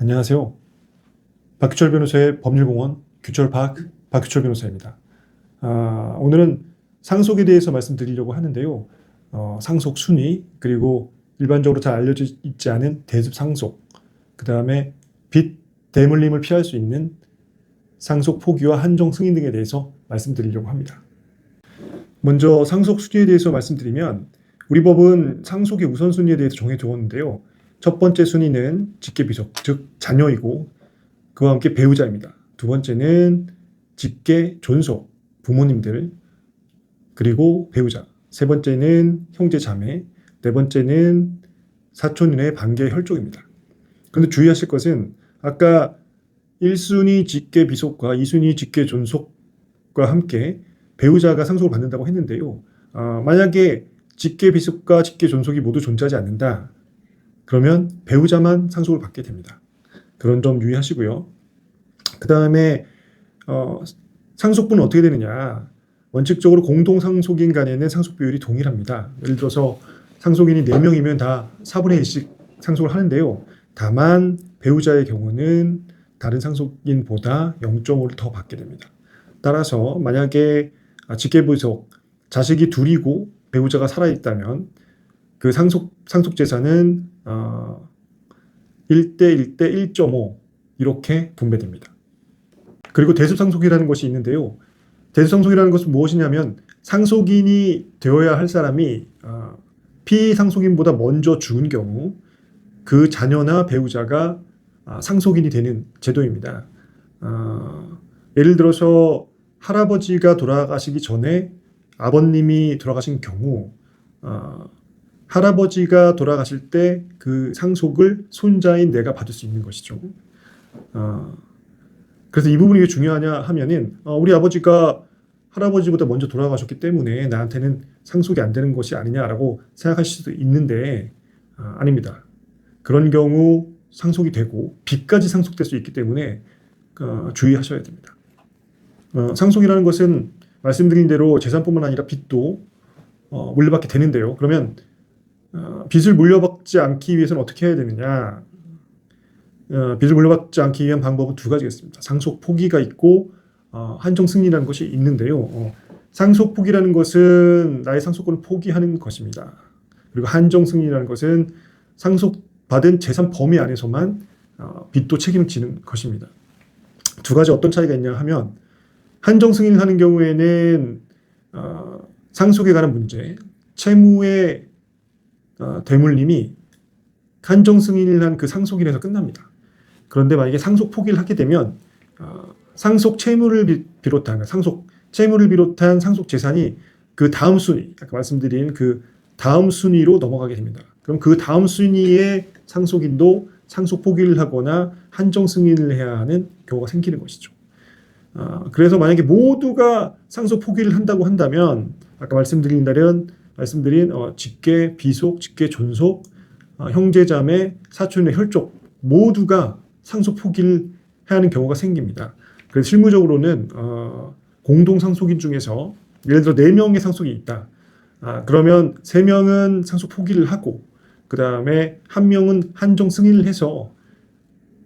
안녕하세요. 박규철 변호사의 법률공원 박규철 변호사입니다. 오늘은 상속에 대해서 말씀드리려고 하는데요. 상속 순위, 그리고 일반적으로 잘 알려져 있지 않은 대습 상속, 그 다음에 빚 대물림을 피할 수 있는 상속 포기와 한정 승인 등에 대해서 말씀드리려고 합니다. 먼저 상속 순위에 대해서 말씀드리면, 우리 법은 상속의 우선순위에 대해서 정해두었는데요. 첫 번째 순위는 직계비속, 즉 자녀이고 그와 함께 배우자입니다. 두 번째는 직계 존속, 부모님들, 그리고 배우자. 세 번째는 형제 자매, 네 번째는 사촌인의 반계 혈족입니다. 그런데 주의하실 것은 아까 1순위 직계 비속과 2순위 직계 존속과 함께 배우자가 상속을 받는다고 했는데요. 만약에 직계 비속과 직계 존속이 모두 존재하지 않는다. 그러면 배우자만 상속을 받게 됩니다. 그런 점 유의하시고요. 그 다음에 상속분은 어떻게 되느냐. 원칙적으로 공동상속인 간에는 상속 비율이 동일합니다. 예를 들어서 상속인이 4명이면 다 4분의 1씩 상속을 하는데요. 다만 배우자의 경우는 다른 상속인보다 0.5를 더 받게 됩니다. 따라서 만약에 직계비속, 자식이 둘이고 배우자가 살아있다면 그 상속 재산은 1대 1대 1.5 이렇게 분배됩니다. 그리고 대습상속이라는 것이 있는데요. 대습상속이라는 것은 무엇이냐면 상속인이 되어야 할 사람이 피상속인보다 먼저 죽은 경우 그 자녀나 배우자가 상속인이 되는 제도입니다. 예를 들어서 할아버지가 돌아가시기 전에 아버님이 돌아가신 경우 할아버지가 돌아가실 때 그 상속을 손자인 내가 받을 수 있는 것이죠. 그래서 이 부분이 왜 중요하냐 하면은 우리 아버지가 할아버지보다 먼저 돌아가셨기 때문에 나한테는 상속이 안 되는 것이 아니냐라고 생각하실 수도 있는데 아닙니다. 그런 경우 상속이 되고 빚까지 상속될 수 있기 때문에 주의하셔야 됩니다. 상속이라는 것은 말씀드린 대로 재산뿐만 아니라 빚도 물려받게 되는데요. 그러면 빚을 물려받지 않기 위해서는 어떻게 해야 되느냐? 빚을 물려받지 않기 위한 방법은 두 가지가 있습니다. 상속 포기가 있고 한정 승인이라는 것이 있는데요. 상속 포기라는 것은 나의 상속권을 포기하는 것입니다. 그리고 한정 승인이라는 것은 상속받은 재산 범위 안에서만 빚도 책임을 지는 것입니다. 두 가지 어떤 차이가 있냐 하면 한정 승인을 하는 경우에는 상속에 관한 문제, 채무의 대물림이 한정 승인을 한 그 상속인에서 끝납니다. 그런데 만약에 상속 포기를 하게 되면 상속 채무를 비롯한 상속 재산이 그 다음 순위, 아까 말씀드린 그 다음 순위로 넘어가게 됩니다. 그럼 그 다음 순위의 상속인도 상속 포기를 하거나 한정 승인을 해야 하는 경우가 생기는 것이죠. 그래서 만약에 모두가 상속 포기를 한다고 한다면 아까 말씀드린 직계, 비속, 직계, 존속, 형제자매, 사촌의 혈족 모두가 상속 포기를 해야 하는 경우가 생깁니다. 그래서 실무적으로는 공동상속인 중에서 예를 들어 4명의 상속이 있다. 그러면 3명은 상속 포기를 하고 그 다음에 1명은 한정 승인을 해서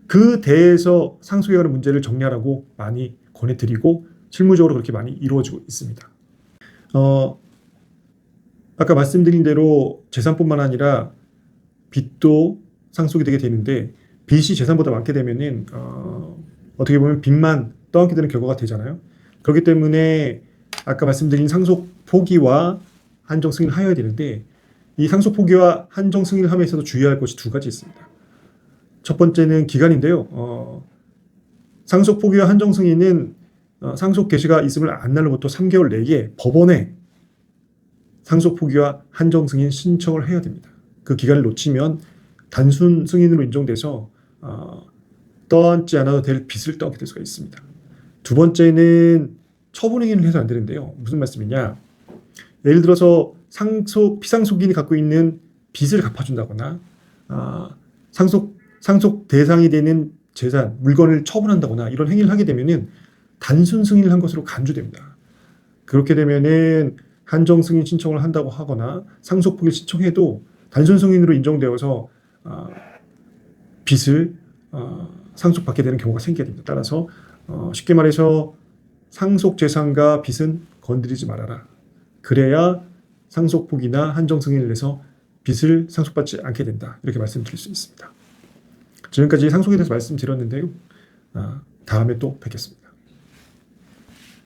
그 대에서 상속에 관한 문제를 정리하라고 많이 권해드리고 실무적으로 그렇게 많이 이루어지고 있습니다. 아까 말씀드린 대로 재산뿐만 아니라 빚도 상속이 되게 되는데 빚이 재산보다 많게 되면은 어떻게 보면 빚만 떠안게 되는 결과가 되잖아요. 그렇기 때문에 아까 말씀드린 상속 포기와 한정 승인을 하여야 되는데 이 상속 포기와 한정 승인을 함에 있어서 주의할 것이 두 가지 있습니다. 첫 번째는 기간인데요. 상속 포기와 한정 승인은 상속 개시가 있음을 안 날로부터 3개월 내에 법원에 상속 포기와 한정 승인 신청을 해야 됩니다. 그 기간을 놓치면 단순 승인으로 인정돼서 떠안지 않아도 될 빚을 떠안게 될 수가 있습니다. 두 번째는 처분행위를 해서 안 되는데요. 무슨 말씀이냐? 예를 들어서 피상속인이 갖고 있는 빚을 갚아준다거나 상속 대상이 되는 재산, 물건을 처분한다거나 이런 행위를 하게 되면은 단순 승인을 한 것으로 간주됩니다. 그렇게 되면은 한정 승인 신청을 한다고 하거나 상속 포기를 신청해도 단순 승인으로 인정되어서 빚을 상속받게 되는 경우가 생기게 됩니다. 따라서 쉽게 말해서 상속재산과 빚은 건드리지 말아라. 그래야 상속폭이나 한정승인을 내서 빚을 상속받지 않게 된다. 이렇게 말씀드릴 수 있습니다. 지금까지 상속에 대해서 말씀드렸는데요. 다음에 또 뵙겠습니다.